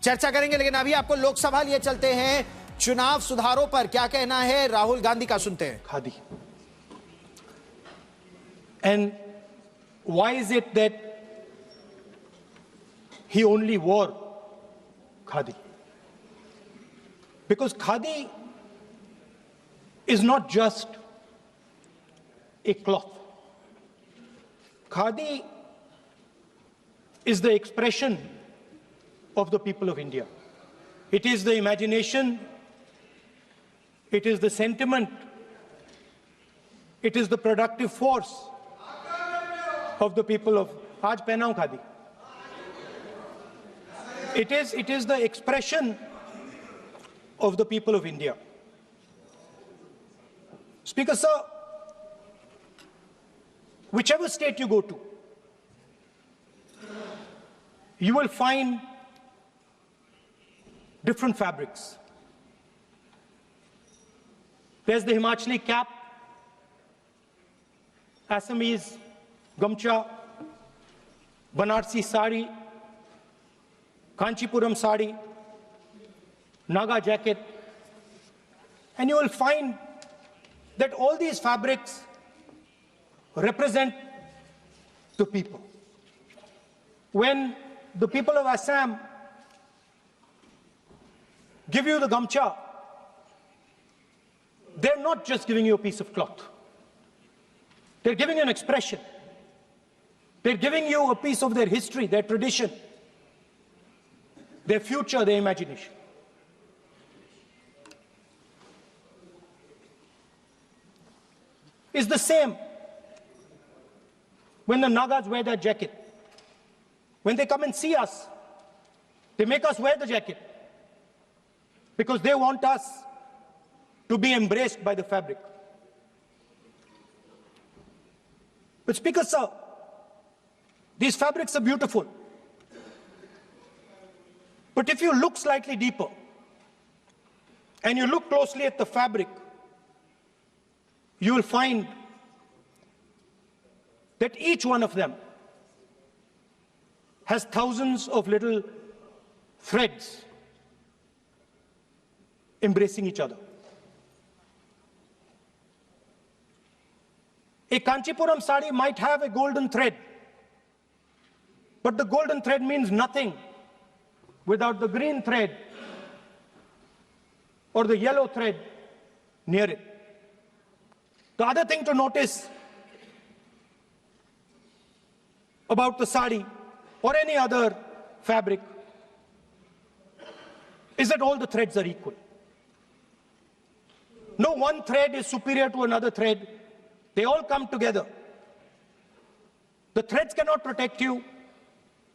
चर्चा करेंगे, लेकिन अभी आपको लोकसभा लिए चलते हैं। चुनाव सुधारों पर क्या कहना है राहुल गांधी का, सुनते हैं। Khadi. And why is it that he only wore khadi? Because khadi is not just a cloth. Khadi is the expression of the people of India. It is the imagination, it is the sentiment, it is the productive force of the people of Aaj pehna hu khadi. It is the expression of the people of India. Speaker sir, whichever state you go to, you will find different fabrics. There's the Himachali cap, Assamese gamcha, Banarsi sari, Kanchipuram sari, Naga jacket, and you will find that all these fabrics represent the people. When the people of Assam give you the gamcha, they're not just giving you a piece of cloth. They're giving you an expression. They're giving you a piece of their history, their tradition, their future, their imagination. It's the same when the Nagas wear their jacket. When they come and see us, they make us wear the jacket because they want us to be embraced by the fabric. But Speaker sir, these fabrics are beautiful. But if you look slightly deeper and you look closely at the fabric, you will find that each one of them has thousands of little threads embracing each other. A Kanchipuram sari might have a golden thread, but the golden thread means nothing without the green thread or the yellow thread near it. The other thing to notice about the sari or any other fabric is that all the threads are equal. No one thread is superior to another thread. They all come together. The threads cannot protect you.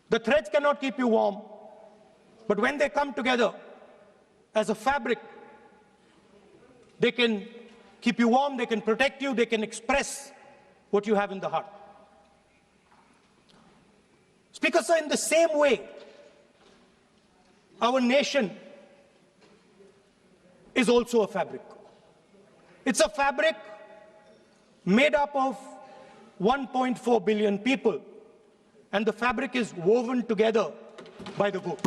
The threads cannot keep you warm. But when they come together as a fabric, they can keep you warm, they can protect you, they can express what you have in the heart. Speaker sir, in the same way, our nation is also a fabric. It's a fabric made up of 1.4 billion people, and the fabric is woven together by the vote.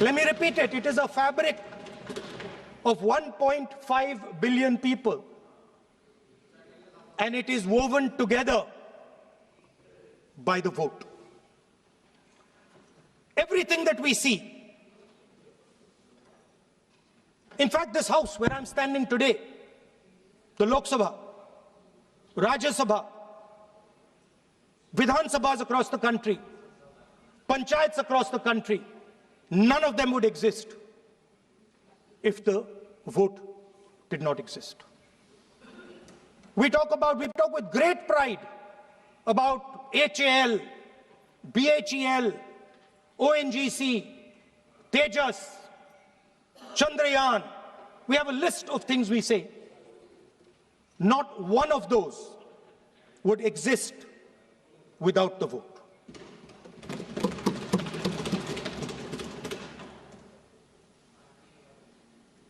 Let me repeat it. It is a fabric of 1.5 billion people, and it is woven together by the vote. Everything that we see, in fact, this house where I'm standing today, the Lok Sabha, Rajya Sabha, Vidhan Sabhas across the country, Panchayats across the country, none of them would exist if the vote did not exist. We talk with great pride about HAL, BHEL, ONGC, Tejas, Chandrayaan. We have a list of things we say. Not one of those would exist without the vote.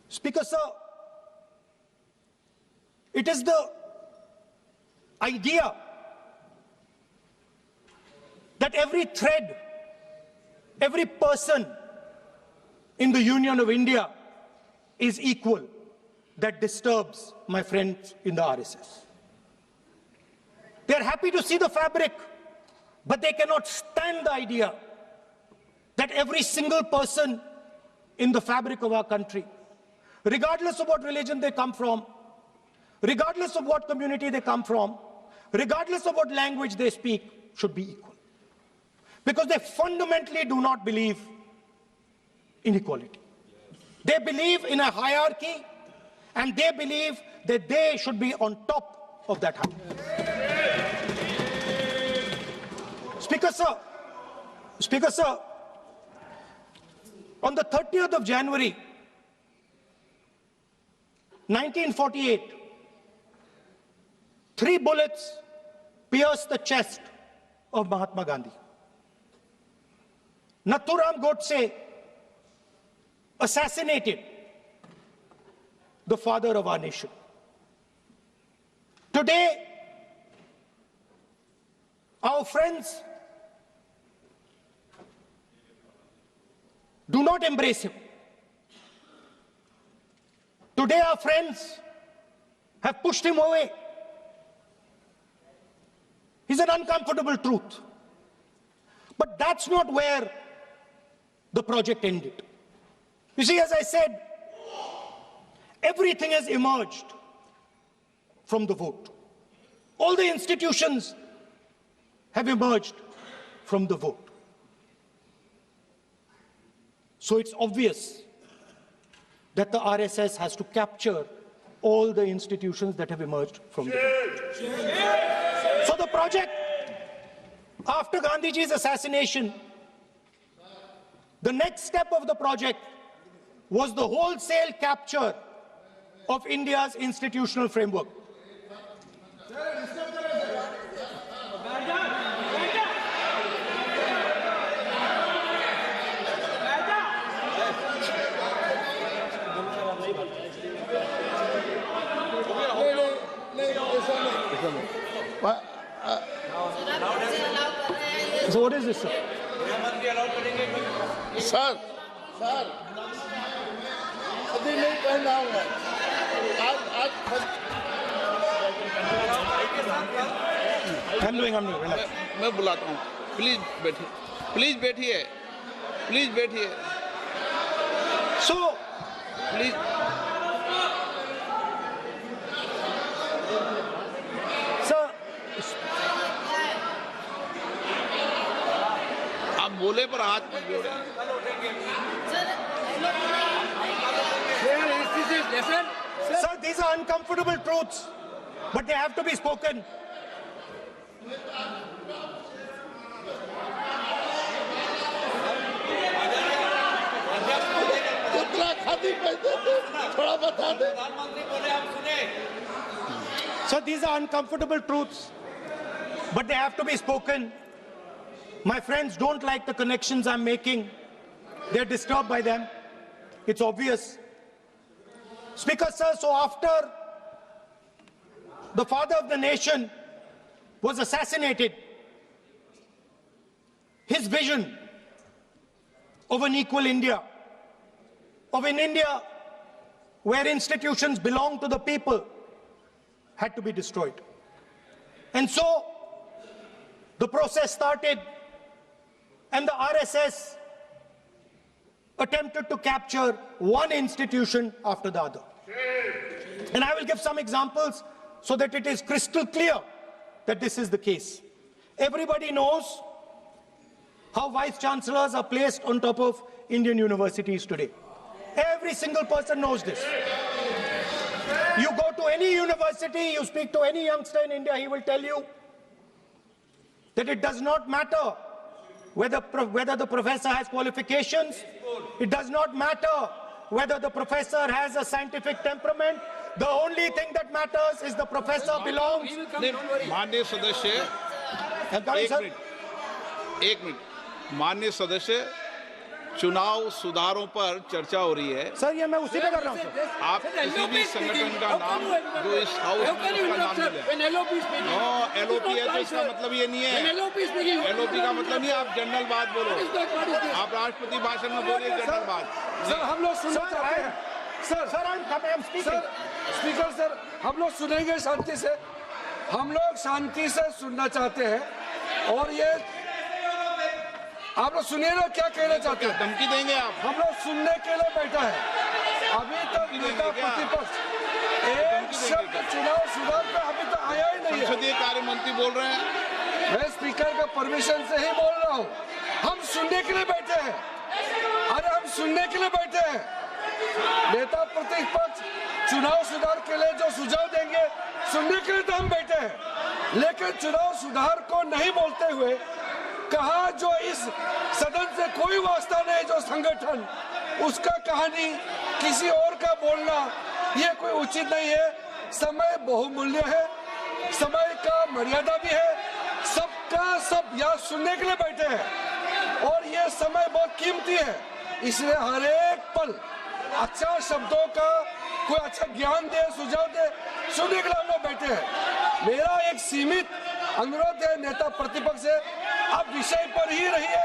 Speaker sir, it is the idea that every thread every person in the Union of India is equal, that disturbs my friends in the RSS. They are happy to see the fabric, but they cannot stand the idea that every single person in the fabric of our country, regardless of what religion they come from, regardless of what community they come from, regardless of what language they speak, should be equal. Because they fundamentally do not believe in equality. They believe in a hierarchy, and they believe that they should be on top of that hierarchy. Speaker Sir, on the 30th of January, 1948, 3 bullets pierced the chest of Mahatma Gandhi. Nathuram Godse assassinated the father of our nation. Today, our friends do not embrace him. Today, our friends have pushed him away. He's an uncomfortable truth. But that's not where the project ended. You see, as I said, everything has emerged from the vote. All the institutions have emerged from the vote. So it's obvious that the RSS has to capture all the institutions that have emerged from the vote. So the project, after Gandhiji's assassination, the next step of the project was the wholesale capture of India's institutional framework. So what is this, sir? Sir अभी नहीं पहना हुआ आज I'm doing. मैं बुलाता हूँ please बैठिए So, please sir, आप बोले पर हाथ मत जोड़े sir, these are uncomfortable truths, but they have to be spoken. कितना खादी पहनते थे थोड़ा बता दे So these are uncomfortable truths, but they have to be spoken. My friends don't like the connections I'm making. They're disturbed by them. It's obvious. Speaker, sir, so after the father of the nation was assassinated, his vision of an equal India, of an India where institutions belong to the people, had to be destroyed. And so the process started, and the RSS attempted to capture one institution after the other. And I will give some examples so that it is crystal clear that this is the case. Everybody knows how vice chancellors are placed on top of Indian universities today. Every single person knows this. You go to any university, you speak to any youngster in India, he will tell you that it does not matter whether the professor has qualifications. It does not matter whether the professor has a scientific temperament. The only thing that matters is the professor belongs. माननीय सदस्य एक minute माननीय सदस्य चुनाव सुधारों पर चर्चा हो रही है। सर ये मैं उसी पे कर रहा हूँ सर। आप किसी भी संगठन का नाम जो इस हाउस में उसका नाम ले लें। नो एलओपी है तो इसका मतलब ये नहीं है। एलओपी का मतलब नहीं, आप जनरल बात बोलो। आप राष्ट्रपति भाषण में बोलिए जनरल बात। सर हम लोग सुनना चाहते हैं। सर स्पीकर सर हम लोग सुनेंगे शांति से। हम लोग शांति से सुनना चाहते हैं और ये आप लोग सुनिए ना क्या कहना चाहते हैं। धमकी देंगे आप? हम लोग सुनने के लिए बैठा है। अभी तक नेता प्रतिपक्ष एक शब्द चुनाव सुधार पे अभी तक आया ही नहीं है। संसदीय कार्य मंत्री बोल रहे हैं। मैं स्पीकर का परमिशन से ही बोल रहा हूँ। हम सुनने के लिए बैठे हैं। अरे हम सुनने के लिए बैठे हैं। नेता प्रतिपक्ष चुनाव सुधार के लिए जो सुझाव देंगे सुनने के लिए तो हम बैठे हैं, लेकिन चुनाव सुधार को नहीं बोलते हुए कहा जो इस सदन से कोई वास्ता नहीं, जो संगठन उसका कहानी किसी और का बोलना ये कोई उचित नहीं है। समय बहुमूल्य है, समय का मर्यादा भी है। सबका सब यहाँ सुनने के लिए बैठे हैं और ये समय बहुत कीमती है, इसलिए हर एक पल अच्छा शब्दों का कोई अच्छा ज्ञान दे, सुझाव दे, सुनने के लिए हम लोग बैठे हैं। मेरा एक सीमित अनुरोध है नेता प्रतिपक्ष से, आप विषय पर ही रहिए।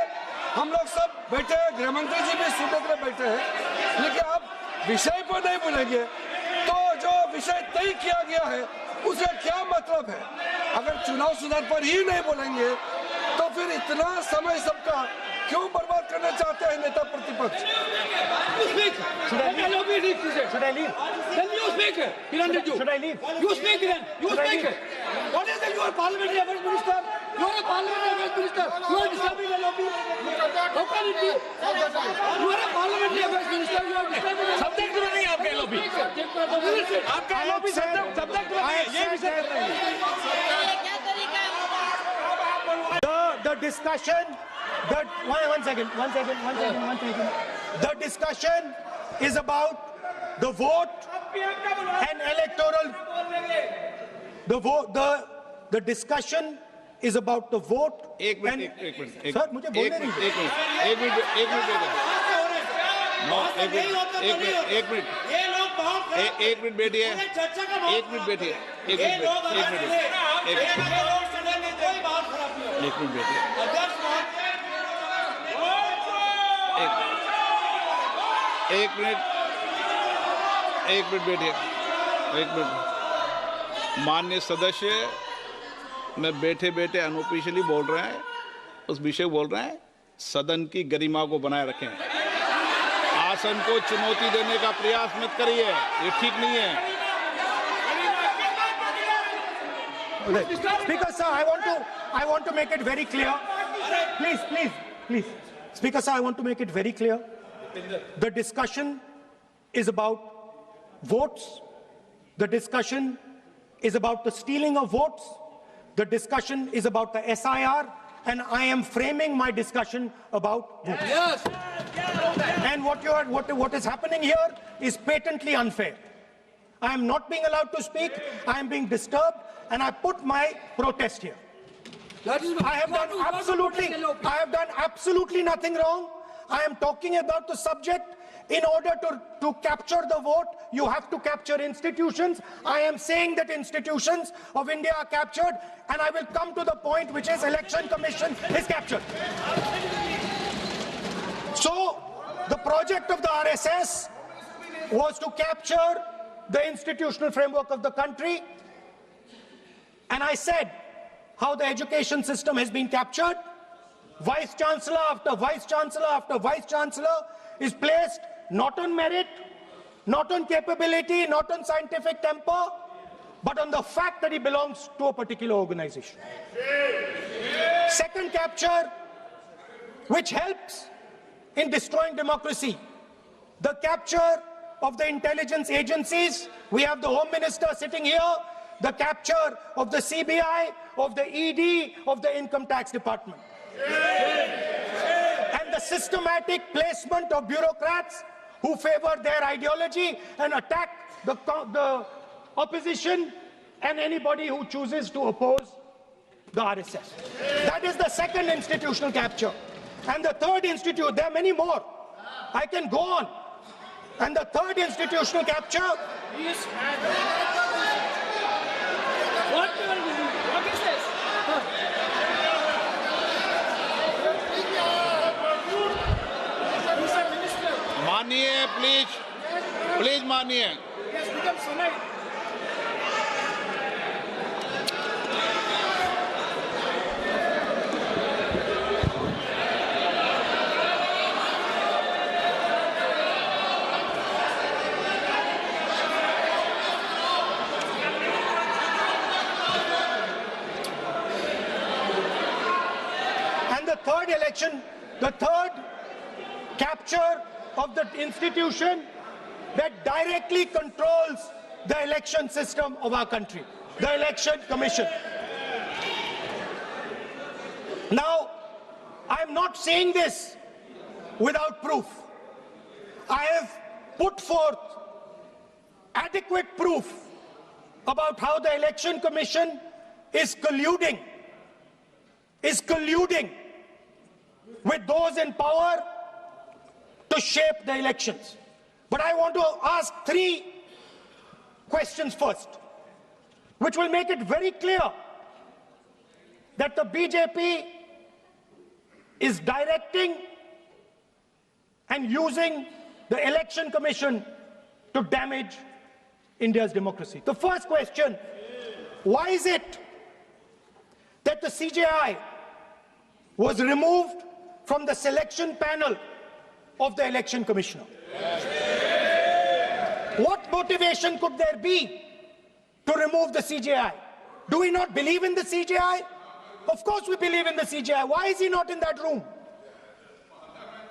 हम लोग सब बैठे हैं, गृह मंत्री जी भी सुनने के लिए बैठे हैं, लेकिन आप विषय पर नहीं बोलेंगे तो जो विषय तय किया गया है उसका क्या मतलब है। अगर चुनाव सुधार पर ही नहीं बोलेंगे तो फिर इतना समय सबका क्यों बर्बाद करना चाहते हैं नेता प्रतिपक्ष। What is that? You are parliamentary affairs minister. You are a parliamentary affairs minister. You are disturbing the LOP. How can it be? You are a parliamentary affairs minister. You are disturbing the subject में नहीं आपका LOP. आपका LOP subject में नहीं है. ये विषय कर रहे हैं. The discussion, one second. The discussion is about the vote and electoral. The discussion is about the vote. एक मिनट सर मुझे बोलने दीजिए। एक मिनट एक मिनट बैठिए। माननीय सदस्य में बैठे बैठे अनऑफिशियली बोल रहे हैं, उस विषय बोल रहे हैं। सदन की गरिमा को बनाए रखें, आसन को चुनौती देने का प्रयास मत करिए, ये ठीक नहीं है। Speaker sir, I want to make it very clear. Please. Speaker sir, I want to make it very clear. The discussion is about votes. The discussion is about the stealing of votes. The discussion is about the SIR, and I am framing my discussion about votes. Yes. And what is happening here is patently unfair. I am not being allowed to speak. I am being disturbed, and I put my protest here. I have done absolutely nothing wrong. I am talking about the subject. In order to capture the vote, you have to capture institutions. I am saying that institutions of India are captured, and I will come to the point, which is Election Commission is captured. So, the project of the RSS was to capture the institutional framework of the country, and I said how the education system has been captured. Vice Chancellor after Vice Chancellor after Vice Chancellor is placed not on merit, not on capability, not on scientific temper, but on the fact that he belongs to a particular organization. Second capture, which helps in destroying democracy, the capture of the intelligence agencies. We have the Home Minister sitting here, the capture of the CBI, of the ED, of the Income Tax Department. And the systematic placement of bureaucrats who favor their ideology and attack the opposition and anybody who chooses to oppose the RSS. That is the second institutional capture. And the third institute, there are many more. I can go on. And the third institutional capture. What is this? Mr. Minister. मानिए please मानिए. Yes, become Senate. The third capture of the institution that directly controls the election system of our country, the Election Commission. Now, I'm not saying this without proof. I have put forth adequate proof about how the Election Commission is colluding with those in power to shape the elections. But I want to ask three questions first, which will make it very clear that the BJP is directing and using the Election Commission to damage India's democracy. The first question, why is it that the CJI was removed from the selection panel of the Election Commissioner? What motivation could there be to remove the CJI? Do we not believe in the CJI? Of course we believe in the CJI. Why is he not in that room?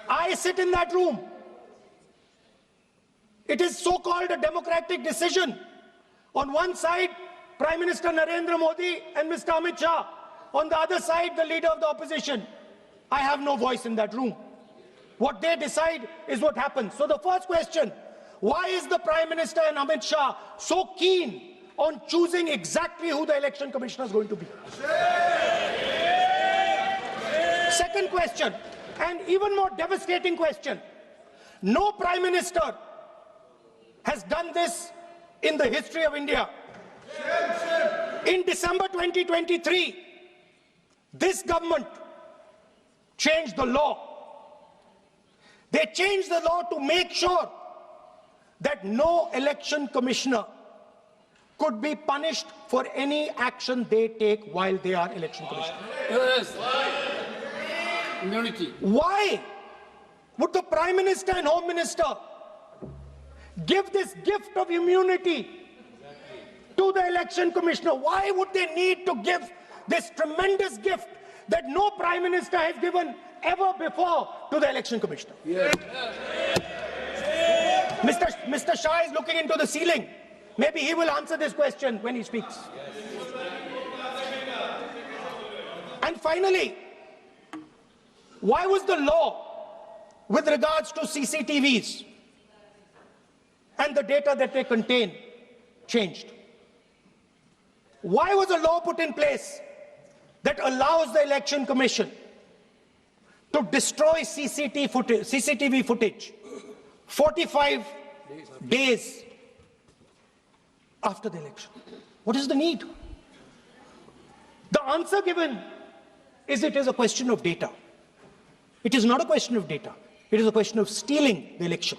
I sit in that room. It is so-called a democratic decision. On one side, Prime Minister Narendra Modi and Mr. Amit Shah. On the other side, the leader of the opposition. I have no voice in that room. What they decide is what happens. So the first question, why is the Prime Minister and Amit Shah so keen on choosing exactly who the Election Commissioner is going to be? Second question, and even more devastating question, no Prime Minister has done this in the history of India. In December 2023, this government changed the law. They changed the law to make sure that no election commissioner could be punished for any action they take while they are election commissioner. Yes. Immunity. Why would the Prime Minister and Home Minister give this gift of immunity to the election commissioner? Why would they need to give this tremendous gift that no Prime Minister has given ever before to the election commissioner? Yes. Mr. Shah is looking into the ceiling. Maybe he will answer this question when he speaks. And finally, why was the law with regards to CCTVs and the data that they contain changed? Why was a law put in place that allows the Election Commission to destroy CCTV footage 45 days after the election? What is the need? The answer given is it is a question of data. It is not a question of data. It is a question of stealing the election.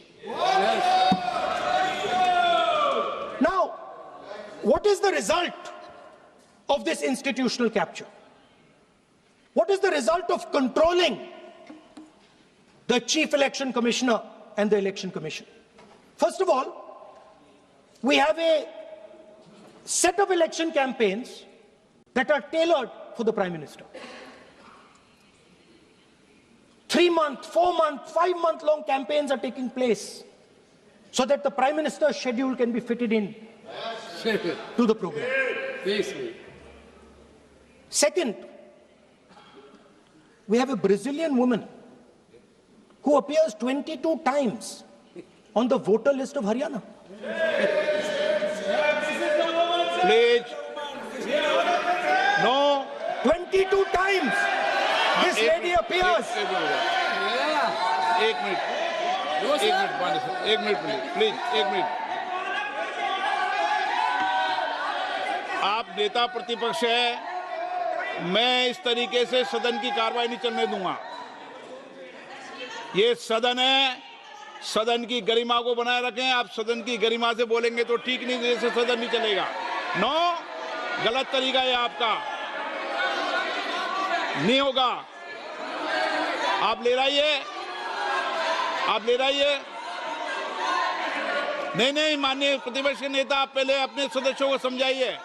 Now, what is the result of this institutional capture? What is the result of controlling the Chief Election Commissioner and the Election Commission? First of all, we have a set of election campaigns that are tailored for the Prime Minister. 3-month, 4-month, 5-month long campaigns are taking place so that the Prime Minister's schedule can be fitted in to the program. Second, we have a Brazilian woman who appears 22 times on the voter list of Haryana. Please. No. 22 times this lady appears. एक minute एक minute please, एक minute. आप नेता प्रतिपक्ष है, मैं इस तरीके से सदन की कार्रवाई नहीं चलने दूंगा। ये सदन है, सदन की गरिमा को बनाए रखें। आप सदन की गरिमा से बोलेंगे तो ठीक नहीं, जैसे सदन नहीं चलेगा। नो, गलत तरीका है आपका, नहीं होगा। आप ले रहिए, आप ले रहिए। नहीं, माननीय प्रतिपक्ष के नेता, आप पहले अपने सदस्यों को समझाइए।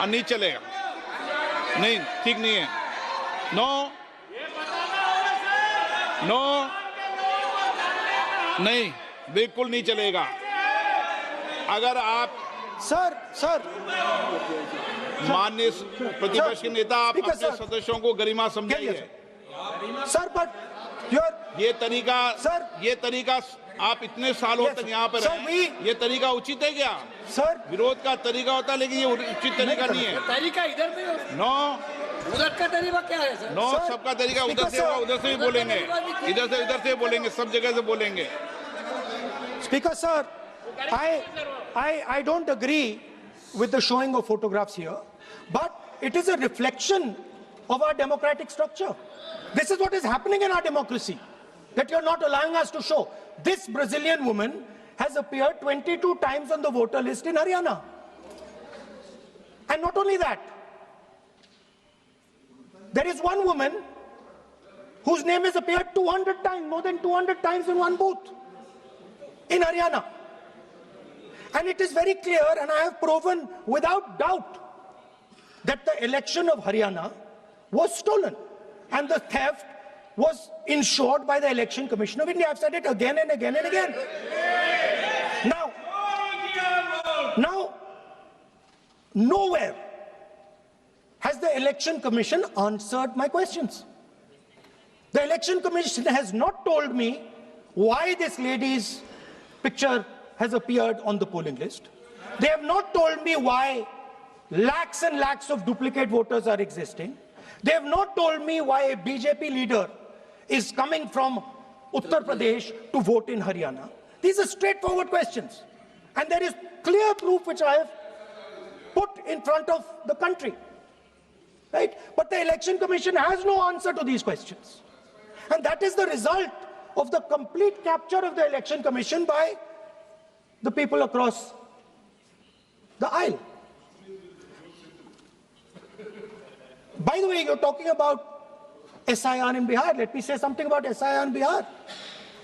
नहीं चलेगा, नहीं, ठीक नहीं है। नो, नहीं, बिल्कुल नहीं चलेगा। अगर आप सर माननीय प्रतिपक्ष के नेता, आप अपने सदस्यों को गरिमा समझाइए। सर, बट ये तरीका आप इतने सालों तक यहाँ पर हैं, ये तरीका उचित है क्या? सर, विरोध का तरीका होता है, लेकिन ये उचित तरीका नहीं है। तरीका इधर भी हो, नो, उधर का तरीका क्या है सर? नो, सबका तरीका उधर से होगा, उधर से भी बोलेंगे, इधर से बोलेंगे, सब जगह से बोलेंगे। Speaker sir, I don't agree with the showing of photographs here, but it is a reflection of our democratic structure. This is what is happening in our democracy, that you're not allowing us to show. This Brazilian woman has appeared 22 times on the voter list in Haryana. And not only that, there is one woman whose name has appeared 200 times, more than 200 times in one booth in Haryana. And it is very clear, and I have proven without doubt, that the election of Haryana was stolen and the theft was ensured by the Election Commission of India. I've said it again and again and again. Now, nowhere has the Election Commission answered my questions. The Election Commission has not told me why this lady's picture has appeared on the polling list. They have not told me why lakhs and lakhs of duplicate voters are existing. They have not told me why a BJP leader is coming from Uttar Pradesh to vote in Haryana. These are straightforward questions. And there is clear proof which I have put in front of the country. Right? But the Election Commission has no answer to these questions. And that is the result of the complete capture of the Election Commission by the people across the aisle. By the way, you're talking about SIR in Bihar. Let me say something about SIR in Bihar.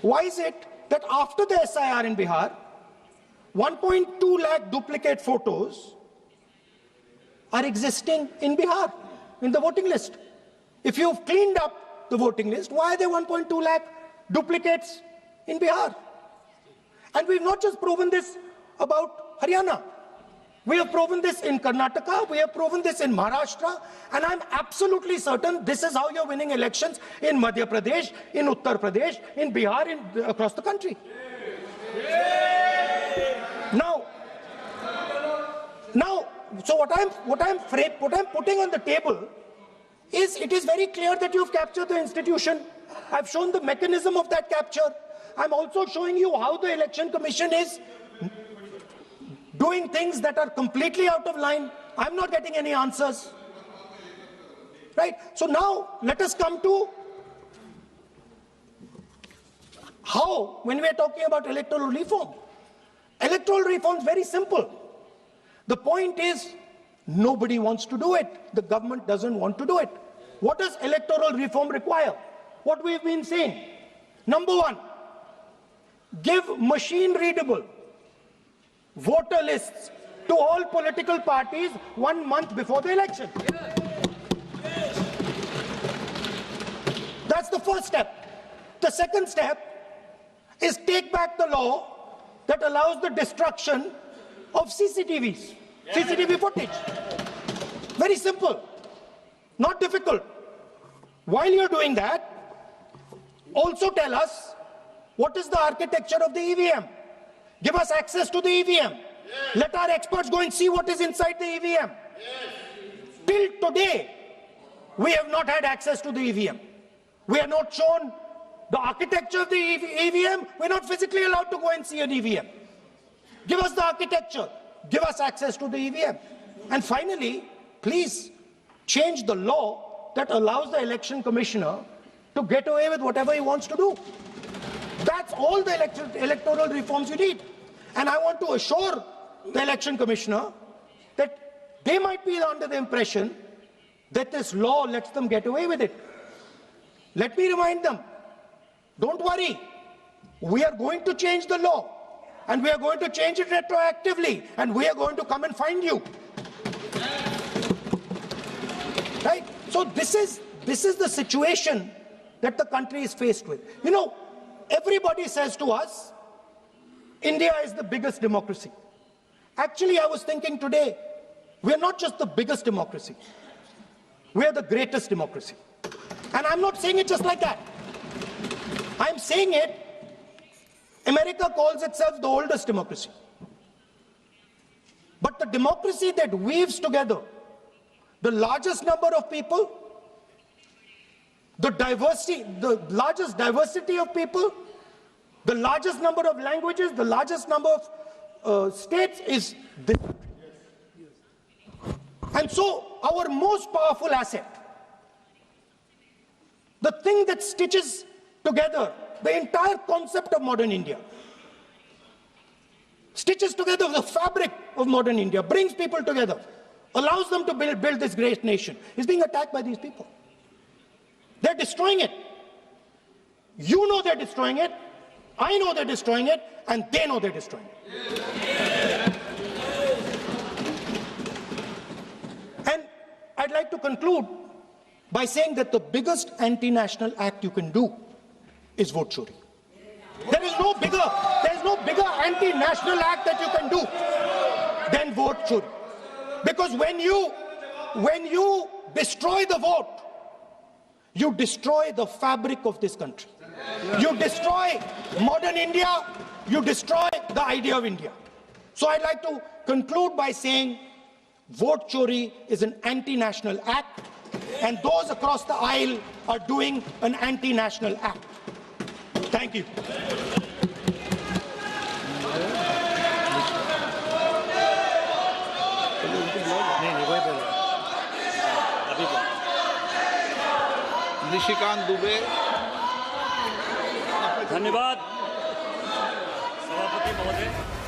Why is it that after the SIR in Bihar, 1.2 lakh duplicate photos are existing in Bihar, in the voting list? If you've cleaned up the voting list, why are there 1.2 lakh duplicates in Bihar? And we've not just proven this about Haryana. We have proven this in Karnataka, we have proven this in Maharashtra, and I'm absolutely certain this is how you're winning elections in Madhya Pradesh, in Uttar Pradesh, in Bihar, across the country. Now, so what I'm putting on the table is, it is very clear that you've captured the institution. I've shown the mechanism of that capture. I'm also showing you how the Election Commission is doing things that are completely out of line. I'm not getting any answers. Right? So now, let us come to how, when we are talking about electoral reform. Electoral reform is very simple. The point is, nobody wants to do it. The government doesn't want to do it. What does electoral reform require? What we've been saying. Number one, give machine-readable voter lists to all political parties 1 month before the election. That's the first step. The second step is take back the law that allows the destruction of CCTVs, CCTV footage. Very simple, not difficult. While you're doing that, also tell us what is the architecture of the EVM. Give us access to the EVM. Let our experts go and see what is inside the EVM. Till today, we have not had access to the EVM. We are not shown The architecture of the EVM, we're not physically allowed to go and see an EVM. Give us the architecture. Give us access to the EVM. And finally, please change the law that allows the election commissioner to get away with whatever he wants to do. That's all the electoral reforms you need. And I want to assure the election commissioner that they might be under the impression that this law lets them get away with it. Let me remind them, don't worry, we are going to change the law, and we are going to change it retroactively, and we are going to come and find you. Right? So this is the situation that the country is faced with. You know, everybody says to us, India is the biggest democracy. Actually, I was thinking today, we're not just the biggest democracy, we're the greatest democracy. And I'm not saying it just like that. I'm saying it, America calls itself the oldest democracy. But the democracy that weaves together the largest number of people, the largest diversity of people, the largest number of languages, the largest number of states is this. And so our most powerful asset, the thing that stitches together the entire concept of modern India, stitches together the fabric of modern India, brings people together, allows them to build this great nation, is being attacked by these people. They're destroying it. You know they're destroying it. I know they're destroying it, and they know they're destroying it. And I'd like to conclude by saying that the biggest anti-national act you can do is vote chori. There is no bigger anti-national act that you can do than vote chori. Because when you destroy the vote, you destroy the fabric of this country. You destroy modern India, you destroy the idea of India. So I'd like to conclude by saying vote chori is an anti-national act, and those across the aisle are doing an anti-national act. Thank you. Nishikant Dubey. धन्यवाद सभापति महोदय।